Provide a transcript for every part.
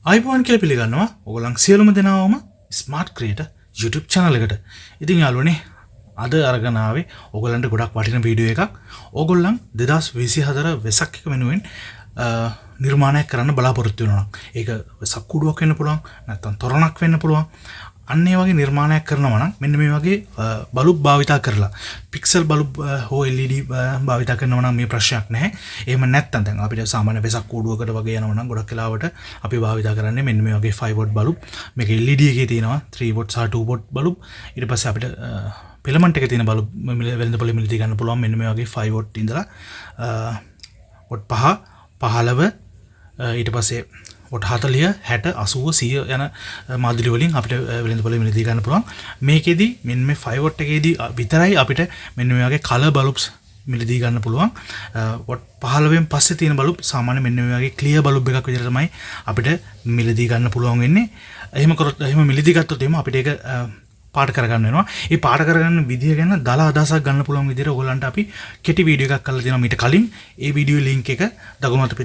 අයිබෝන් කියලා පිළිගන්නවා ඔයගොල්ලන් සියලුම දෙනාම ස්මාර්ට් ක්‍රියේටර් YouTube channel එකට. ඉතින් යාළුවනේ අද අරගෙන ආවේ ඔයගොල්ලන්ට ගොඩක් වටින වීඩියෝ එකක්. ඔයගොල්ලන් 2024 වෙසක් එක වෙනුවෙන් නිර්මාණයක් කරන්න බලාපොරොත්තු වෙනවා. ඒක වෙසක් කුඩුවක් වෙන්න පුළුවන්, නැත්නම් තොරණක් වෙන්න පුළුවන්. අන්න ඒ වගේ නිර්මාණයක් කරනවා නම් මෙන්න මේ වගේ බලුබ් භාවිතා කරලා පික්සල් බලුබ් හෝ LED භාවිතා කරනවා නම් මේ ප්‍රශ්නයක් නැහැ. එහෙම නැත්නම් දැන් අපිට සාමාන්‍ය වෙසක් කූඩුවකට වගේ යනවා නම් ගොඩක් වෙලාවට අපි භාවිතා කරන්නේ මෙන්න මේ වගේ 5 watt බලුබ්. මේක LED එකේ තියෙනවා 3 watt සහ 2 watt බලුබ්. ඊට පස්සේ අපිට Filament එකේ තියෙන බලුබ් වෙළඳ පොලේ මිලදී ගන්න පුළුවන් මෙන්න මේ වගේ 5 watt ඉඳලා watt 5 15 ඊට පස්සේ watt 40 60 80 100 යන මාදිලි වලින් අපිට වෙළඳ පොලේ මිලදී ගන්න පුළුවන්. මේකෙදි මෙන්න මේ 5 watt එකේදී විතරයි අපිට මෙන්න මේ වගේ කලර් බලුබ්ස් මිලදී ගන්න පුළුවන්. watt 15න් පස්සේ තියෙන බලුබ් සාමාන්‍ය මෙන්න මේ වගේ ක්ලියර් බලුබ් එකක් විදිහට තමයි අපිට මිලදී ගන්න පුළුවන් වෙන්නේ. එහෙම කරොත් එහෙම මිලදී ගත්තොත් එහෙම අපිට ඒක පාට කරගන්න වෙනවා. ඒ පාට කරගන්න විදිය ගැන දල අදහසක් ගන්න පුළුවන් විදිහට ඔයගොල්ලන්ට අපි කෙටි වීඩියෝ එකක් කරලා දෙනවා මීට කලින්. ඒ වීඩියෝ ලින්ක් එක දකුණු අත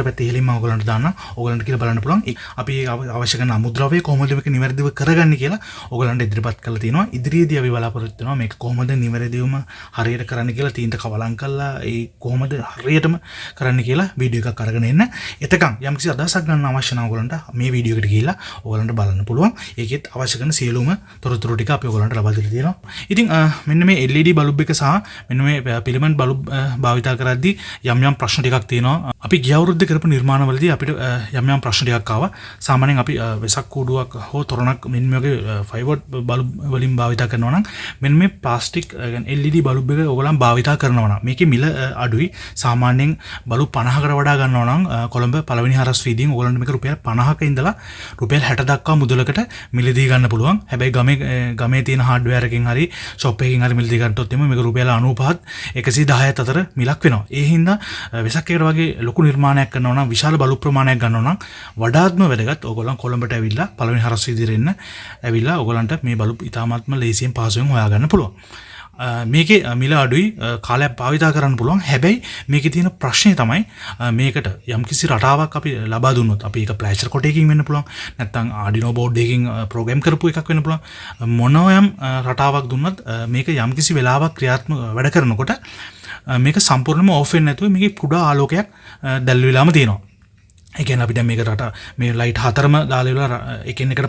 පැත්තේ ඉහළින්ම ඔයගොල්ලන්ට දාන්න. ඔයගොල්ලන්ට කියලා බලන්න පුළුවන්. අපි අවශ්‍ය කරන අමුද්‍රව්‍ය කොහොමද මේක නිවැරදිව කරගන්නේ කියලා ඔයගොල්ලන්ට ඉදිරිපත් කරලා තියෙනවා. ඉදිරියේදී අපි බලාපොරොත්තු වෙනවා මේක කොහොමද නිවැරදිවම හරියට කරන්න කියලා තීන්ත කවලම් කරලා ඒ කොහොමද හරියටම කරන්න කියලා වීඩියෝ එකක් අරගෙන එන්න. එතකන් යම්කිසි අදහසක් ගන්න අවශ්‍ය නම් ඔයගොල්ලන්ට මේ වීඩියෝ එකට ගිහිල්ලා ඔයගොල්ලන්ට බලන්න පුළුවන්. ඒකෙත් අවශ්‍ය කරන සියලුම තොරතුරු ටික අපි ඔයගොල්ලන්ට ලබා දෙලා තියෙනවා. ඉතින් මෙන්න මේ LED බලුබ් එක සහ මෙන්න මේ Filament බලුබ් භාවිතා කරද්දී යම් ප්‍රශ්න ටිකක් තියෙනවා. අපි ගිය අවුරුද්දේ කරපු නිර්මාණවලදී අපිට යම් ප්‍රශ්න ටිකක් ආවා. සාමාන්‍යයෙන් අපි වෙසක් කූඩුවක් හෝ තොරණක් මෙන්න මේ වගේ 5 watt බලුබ් වලින් භාවිතා කරනවා නම් මෙන්න මේ ප්ලාස්ටික් කියන්නේ LED බලුබ් එක ඔයගොල්ලන් භාවිතා කරනවා නම් මේකේ මිල අඩුයි. සාමාන්‍යයෙන් බලුබ් 50කට වඩා ගන්නවා නම් කොළඹ පළවෙනි හරස් වීදියෙන් ඔයගොල්ලන්ට මේක රුපියල් 50ක ඉඳලා රුපියල් 60 දක්වා මුදලකට මිලදී ගන්න පුළුවන්. හැබැයි ගමේ තියෙන හાર્ඩ්වෙයාර් එකකින් හරි ෂොප් එකකින් හරි මිලදී ගන්නතොත් එimhe මේක රුපියල් 95ත් 110ත් අතර මිලක් වෙනවා. ඒ හින්දා වෙසක් එකට වගේ ලොකු නිර්මාණයක් කරනවා නම් විශාල බලු ප්‍රමාණයක් ගන්නවා නම් වඩාත්ම වැදගත් ඕගොල්ලන් කොළඹට ඇවිල්ලා පළවෙනි හරස් විදිහට එන්න ඇවිල්ලා ඕගොල්ලන්ට මේ බලු ඉතාමත්ම ලේසියෙන් පහසුවෙන් හොයාගන්න පුළුවන්. මේකේ මිල අඩුයි, කාලයක් භාවිතා කරන්න පුළුවන්. හැබැයි මේකේ තියෙන ප්‍රශ්නේ තමයි මේකට යම්කිසි රටාවක් අපි ලබා දුන්නොත් අපි ඒක ප්ලෑෂර් කොටයකින් වෙන්න පුළුවන්, නැත්නම් ආඩිනෝ බෝඩ් එකකින් ප්‍රෝග්‍රෑම් කරපු එකක් වෙන්න පුළුවන්. මොනෝයම් රටාවක් දුන්නත් මේක යම්කිසි වෙලාවක් ක්‍රියාත්මක වැඩ කරනකොට මේක සම්පූර්ණයෙන්ම ඕෆ් වෙන්නේ නැතුව මේකේ කුඩා ආලෝකයක් දැල් වෙලාම තියෙනවා. ඒ කියන්නේ අපි දැන් මේක රට මේ ලයිට් හතරම දාලා ඉවරලා එකින් එකට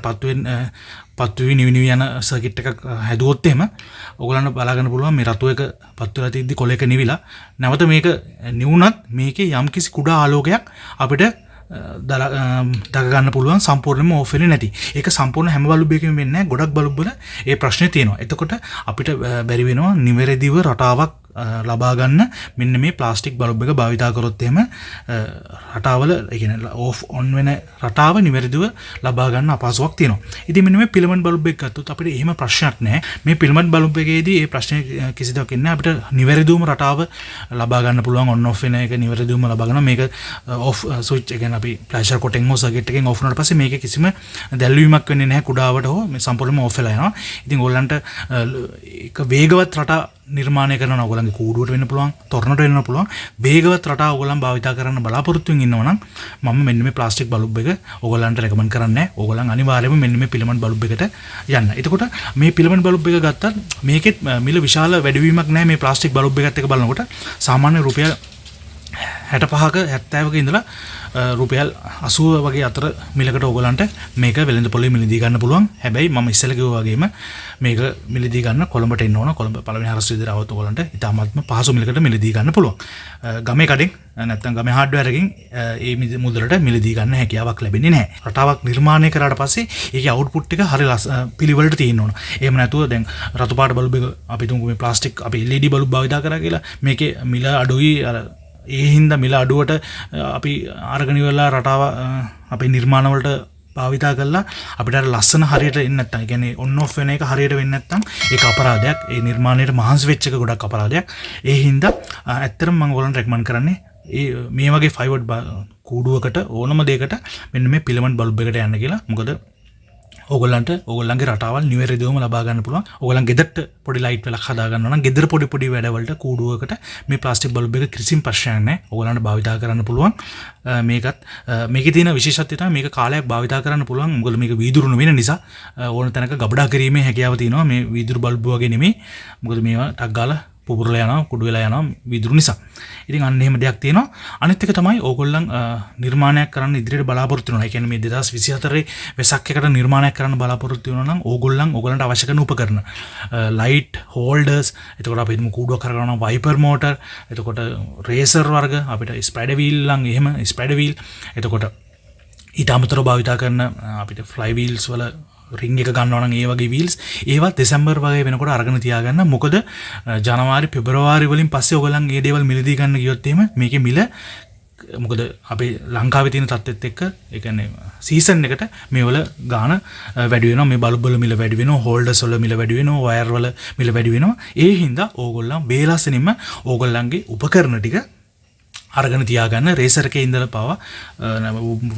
පත්තු වෙවි නිවි යන සර්කිට් එකක් හැදුවොත් එහෙම ඔයගොල්ලන්ට බලාගන්න පුළුවන් මේ රතු එක පත්තු වෙලා තියද්දි කොළ එක නිවිලා නැවත මේක නිවුණත් මේකේ යම්කිසි කුඩා ආලෝකයක් අපිට දක ගන්න පුළුවන් සම්පූර්ණයෙන්ම ඕෆ් වෙන්නේ නැති. ඒක සම්පූර්ණ හැම බලුබ් එකකම වෙන්නේ නැහැ. ගොඩක් බලුබ් වල ඒ ප්‍රශ්නේ තියෙනවා. එතකොට අපිට බැරි වෙනවා නිවැරදිව රටාවක් ලබා ගන්න මෙන්න මේ ප්ලාස්ටික් බලුබ් එක භාවිතා කරොත් එහෙම රටාවල ඒ කියන්නේ ඕෆ් ඔන් වෙන රටාව නිවැරදිව ලබා ගන්න අපහසුයක් තියෙනවා. ඉතින් මෙන්න මේ Filament බලුබ් එක ගත්තොත් අපිට එහෙම ප්‍රශ්නයක් නැහැ. මේ Filament බලුබ් එකේදී ඒ ප්‍රශ්නේ කිසිදයක් ඉන්නේ අපිට නිවැරදිවම රටාව ලබා ගන්න පුළුවන්. ඔන් ඔෆ් වෙන එක නිවැරදිවම ලබා ගන්න. මේක ඔෆ් ස්විච් එක අපි ප්ලෑෂර් කොටෙන් හෝ සර්කිට් එකෙන් ඔෆ් වුණාට පස්සේ මේකේ කිසිම දැල්වීමක් වෙන්නේ නැහැ. කුඩාවට හෝ මේ සම්පූර්ණයෙන්ම ඔෆ් වෙලා යනවා. ඉතින් ඔයගලන්ට එක වේගවත් රටා නිර්මාණය කරන ඔයගලන්ගේ කූඩුවට වෙන්න පුළුවන්, තොරණට වෙන්න පුළුවන්. වේගවත් රටා ඔයගලන් භාවිතා කරන්න බලාපොරොත්තු වෙමින් ඉන්නවා නම් මම මෙන්න මේ ප්ලාස්ටික් බලුබ් එක ඔයගලන්ට රෙකමන්ඩ් කරන්නේ. ඔයගලන් අනිවාර්යයෙන්ම මෙන්න මේ Filament බලුබ් එකට යන්න. එතකොට මේ Filament බලුබ් එක ගත්තත් මේකෙත් මිල විශාල වැඩිවීමක් නැහැ. මේ ප්ලාස්ටික් බලුබ් එකත් එක බලනකොට සාමාන්‍ය රුපියල් 65ක 70ක ඉඳලා රුපියල් 80 වගේ අතර මිලකට ඔයගලන්ට මේක වෙළඳ පොලේ මිලදී ගන්න පුළුවන්. හැබැයි මම ඉස්සෙල්ලා කිව්වා වගේම මේක මිලදී ගන්න කොළඹට එන්න ඕන. කොළඹ පළවෙනි හරස් විදිහට આવත් ඔයගලන්ට ඉතාමත්ම පහසු මිලකට මිලදී ගන්න පුළුවන්. ගමේ කඩෙන් නැත්නම් ගමේ හાર્ඩ්වෙයාර් එකකින් ඒ මුදලට මිලදී ගන්න හැකියාවක් ලැබෙන්නේ නැහැ. රටාවක් නිර්මාණය කරාට පස්සේ ඒකේ අවුට්පුට් එක හරිය පිළිවෙලට තියෙන්න ඕන. එහෙම නැතුව දැන් රතු පාට බලුබ් එක අපි තුමුකෝ මේ ප්ලාස්ටික් අපි LED බලුබ් භාවිතා කරා කියලා මේකේ මිල අඩුයි අර ඒ හින්දා මිල අඩුවට අපි අරගෙන ඉවරලා රටාව අපේ නිර්මාණ වලට භාවිතා කරලා අපිට අර ලස්සන හරියට එන්නේ නැත්නම් ඒ කියන්නේ ඔන් ඔෆ් වෙන එක හරියට වෙන්නේ නැත්නම් ඒක අපරාධයක්. ඒ නිර්මාණයට මහන්සි වෙච්ච එක ගොඩක් අපරාධයක්. ඒ හින්දා ඇත්තටම මම ඔයගොල්ලන්ට රෙකමන්ඩ් කරන්නේ මේ වගේ 5 watt කූඩුවකට ඕනම දෙයකට මෙන්න මේ Filament බලුබ් එකට යන්න කියලා. මොකද ඕගොල්ලන්ට ඕගොල්ලන්ගේ රටාවල් නිවැරදිවම ලබා ගන්න පුළුවන්. ඕගොල්ලන් ගෙදරට පොඩි ලයිට් වලක් හදා ගන්නවා නම් ගෙදර පොඩි වැඩවලට කූඩුවකට මේ ප්ලාස්ටික් බල්බ් එක කිසිම ප්‍රශ්නයක් නැහැ. ඕගොල්ලන්ට භාවිතා කරන්න පුළුවන්. මේකේ තියෙන විශේෂත්වය තමයි මේක කාලයක් භාවිතා කරන්න පුළුවන්. මොකද මේක වීදුරු නෙවෙන නිසා ඕන තැනක ගබඩා කිරීමේ හැකියාව තියෙනවා. මේ වීදුරු බල්බ් වගේ නෙමෙයි. මොකද මේවා ටක් ගාලා පුපුරලා යනවා කුඩු වෙලා යනවා වීදුරු නිසා. ඉතින් අන්න එහෙම දෙයක් තියෙනවා. අනිත් එක තමයි ඕගොල්ලන් නිර්මාණයක් කරන්න ඉදිරියට බලාපොරොත්තු වෙනවා. ඒ කියන්නේ මේ 2024 වෙසක් එකට නිර්මාණයක් කරන්න බලාපොරොත්තු වෙනවා නම් ඕගොල්ලන්ට අවශ්‍ය කරන උපකරණ ලයිට් හෝල්ඩර්ස්, එතකොට අපි හිතමු කූඩුවක් කරගන්නවා වයිපර් මෝටර්, එතකොට රේසර් වර්ග, අපිට ස්පයිඩර් වීල් නම් එහෙම ස්පයිඩර් වීල්, එතකොට ඊට අමතරව භාවිතා කරන අපිට ෆ්ලයි වීල්ස් වල රිං එක ගන්නවා නම් ඒ වගේ වීල්ස් ඒවා දෙසැම්බර් වගේ වෙනකොට අරගෙන තියාගන්න. මොකද ජනවාරි පෙබරවාරි වලින් පස්සේ ඔයගොල්ලන් මේ දේවල් මිලදී ගන්න ගියොත් එහෙම මේකේ මිල මොකද අපි ලංකාවේ තියෙන තත්ත්වෙත් එක්ක ඒ කියන්නේ සීසන් එකට මේවල ගාන වැඩි වෙනවා. මේ බල්බ් වල මිල වැඩි වෙනවා, හෝල්ඩර්ස් වල මිල වැඩි වෙනවා, වයර් වල මිල වැඩි වෙනවා. ඒ හින්දා ඕගොල්ලන් බේලස්සෙනින්ම ඕගොල්ලන්ගේ උපකරණ ටික අරගෙන තියාගන්න. රේසර් එකේ ඉඳලා පවා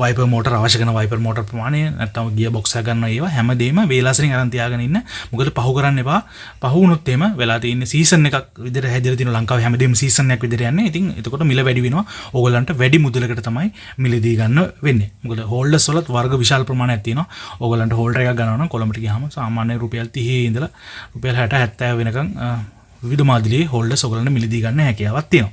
වයිපර් මෝටර් අවශ්‍ය කරන වයිපර් මෝටර් ප්‍රමාණය නැත්නම් ගියර් බොක්ස් එක ගන්නවා ඒවා හැමදේම වේලාසරින් අරන් තියාගෙන ඉන්න. මොකද පහු කරන්න එපා. පහු වුණොත් එහෙම වෙලා තියෙන සීසන් එකක් විදිහට හැදලා තියෙන ලංකාවේ හැමදේම සීසන් එකක් විදිහට යන්නේ. ඉතින් එතකොට මිල වැඩි වෙනවා. ඕගොල්ලන්ට වැඩි මුදලකට තමයි මිලදී ගන්න වෙන්නේ. මොකද හෝල්ඩර්ස් වලත් වර්ග විශාල ප්‍රමාණයක් තියෙනවා. ඕගොල්ලන්ට හෝල්ඩර් එකක් ගන්නවා නම් කොළඹට ගියාම සාමාන්‍ය රුපියල් 30 ඉඳලා රුපියල් 60 70 වෙනකන් විවිධ මාදිලියේ හෝල්ඩර්ස් ඔයගොල්ලන්ට මිලදී ගන්න හැකියාවක් තියෙනවා.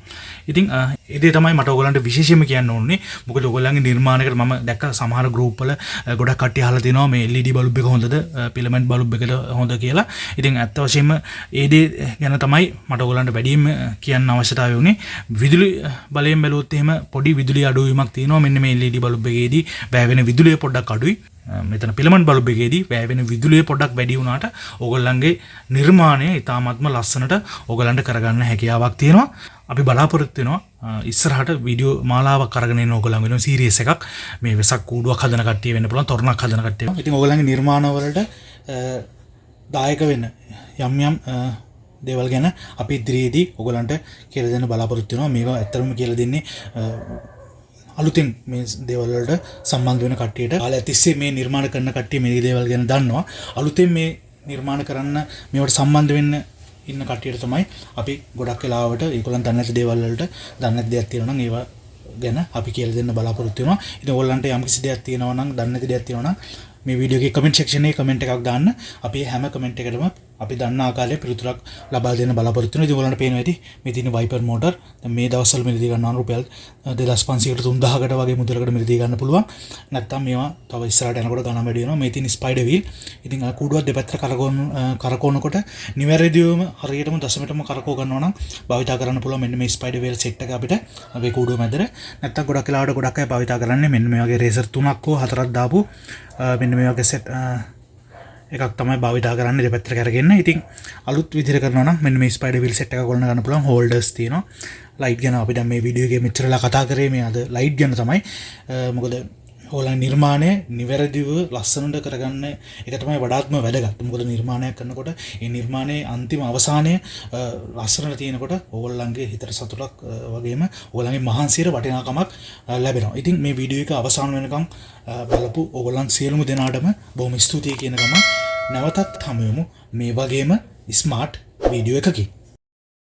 ඉතින් ඒ දේ තමයි මට ඔයගොල්ලන්ට විශේෂයෙන්ම කියන්න ඕනේ. මොකද ඔයගොල්ලන්ගේ නිර්මාණයකට මම දැක්ක සමහර ගෲප් වල ගොඩක් කට්ටිය අහලා තිනවා මේ LED බල්බ් එක හොඳද Filament බල්බ් එකද හොඳ කියලා. ඉතින් ඇත්ත වශයෙන්ම ඒ දේ ගැන තමයි මට ඔයගොල්ලන්ට වැඩියෙන්ම කියන්න අවශ්‍යතාවය උනේ. විදුලි බලයෙන් බැලුවොත් එහෙම පොඩි විදුලි අඩුවීමක් තියෙනවා. මෙන්න මේ LED බල්බ් එකේදී වැය වෙන විදුලිය පොඩ්ඩක් අඩුයි. මෙතන Filament බල්බ් එකේදී වැය වෙන විදුලිය පොඩ්ඩක් වැඩි වුණාට ඕගොල්ලන්ගේ නිර්මාණය ඉතාමත්ම ලස්සනට ඕගොල්ලන්ට කරගන්න හැකියාවක් තියෙනවා. අපි බලාපොරොත්තු වෙනවා ඉස්සරහට වීඩියෝ මාලාවක් අරගෙන එන ඕගොල්ලන් වෙන සීරීස් එකක් මේ වෙසක් කූඩුවක් හදන කට්ටිය වෙන්න පුළුවන්, තොරණක් හදන කට්ටිය. ඉතින් ඕගොල්ලන්ගේ නිර්මාණ වලට දායක වෙන්න යම් දේවල් ගැන අපි ඉදිරියේදී ඕගොල්ලන්ට කියලා දෙන්න බලාපොරොත්තු වෙනවා. මේවා ඇත්තටම කියලා දෙන්නේ අලුතෙන් මේ දේවල් වලට සම්බන්ධ වෙන කට්ටියට කාලය තිස්සේ මේ නිර්මාණ කරන කට්ටිය මේ දේවල් ගැන දන්නවා. අලුතෙන් මේ නිර්මාණ කරන්න මේවට සම්බන්ධ වෙන්න ඉන්න කට්ටියට තමයි අපි ගොඩක් වෙලාවට ඒගොල්ලන් දන්නේ නැති දේවල් වලට දන්නේ නැති දේවල් තියෙනවා නම් ඒවා ගැන අපි කියලා දෙන්න බලාපොරොත්තු වෙනවා. ඉතින් ඔයගොල්ලන්ට යම් කිසි දෙයක් තියෙනවා නම් දන්නේ නැති දෙයක් තියෙනවා නම් මේ වීඩියෝ එකේ කමෙන්ට් සෙක්ෂන් එකේ කමෙන්ට් එකක් දාන්න. අපි හැම කමෙන්ට් එකකටම අපි දන්න ආකාරයේ පිළිතුරක් ලබා දෙන්න බලාපොරොත්තු වෙනවා. ඉතින් ඔයගොල්ලන්ට පේනවා ඇති මේ තියෙන වයිපර් මෝටර් දැන් මේ දවස්වල මිලදී ගන්නවා රුපියල් 2500කට 3000කට වගේ මුදලකට මිලදී ගන්න පුළුවන්. නැත්තම් මේවා තව ඉස්සරහට යනකොට ගණන් වැඩි වෙනවා. මේ තියෙන ස්පයිඩර් වීල්. ඉතින් අර කූඩුවක් දෙපැත්තට කරකවනකොට නිවැරදිවම හරියටම දශමයටම කරකව ගන්නවා නම් භාවිතා කරන්න පුළුවන් මෙන්න මේ ස්පයිඩර් වීල් සෙට් එක අපිට අපේ කූඩුව මැදට. නැත්තම් ගොඩක් වෙලාවට ගොඩක් අය භාවිතා කරන්නේ මෙන්න මේ වගේ රේසර් 3ක් හෝ 4ක් දාපු මෙන්න මේ වගේ සෙට් එකක් තමයි භාවිතා කරන්න දෙපැත්තට කරගෙන. ඉතින් අලුත් විදිහට කරනවා නම් මෙන්න මේ ස්පයිඩර් වීල් සෙට් එකක් ගොඩනගන්න පුළුවන්. හෝල්ඩර්ස් තියෙනවා. ලයිට් ගැන අපි දැන් මේ වීඩියෝ එකේ මෙච්චරලා කතා කරේ මේ අද ලයිට් ගැන තමයි. මොකද ඕලන් නිර්මාණය නිවැරදිව ලස්සනට කරගන්න එක තමයි වඩාත්ම වැදගත්. මොකද නිර්මාණයක් කරනකොට ඒ නිර්මාණයේ අන්තිම අවසානය ලස්සනට තියෙනකොට ඕගොල්ලන්ගේ හිතට සතුටක් වගේම ඕගොල්ලන්ගේ මහන්සියට වටිනාකමක් ලැබෙනවා. ඉතින් මේ වීඩියෝ එක අවසාන වෙනකම් බලපු ඕගොල්ලන් සියලුම දෙනාටම බොහොම ස්තුතියි කියන ගමන් නැවතත් හමු වෙමු මේ වගේම ස්මාර්ට් වීඩියෝ එකකින්.